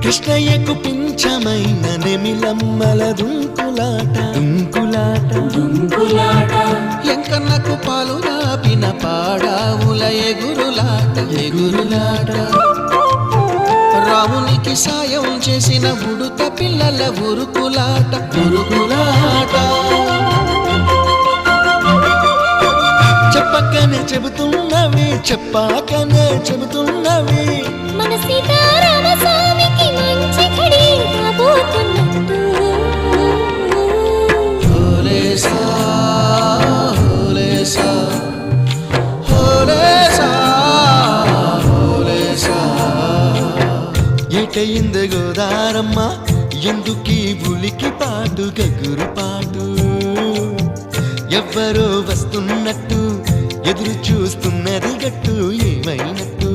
కృష్ణయ్యకు పింఛమైన నెమిలమ్మల దుంకులాట ఎంకన్నకు పాలు రాపిన పాడావుల ఎగురులాట రామునికి సాయం చేసిన ఉడుత పిల్లల ఉరుకులాట చెప్పకనే చెబుతున్నవి చెప్పాకనే చెబుతున్నవి మన సీతారామ స్వామికి మంచి ఘడి రాబోతున్నట్టు హోలేసా హోలేసా హోలేసా హోలేసా ఏటయింది గోదారమ్మ ఎందుకీ ఉలికి పాటు గగురు పాటు ఎవ్వరో వస్తున్నట్టు ఎదురు చూస్తున్నది గట్టు ఏమైనట్టు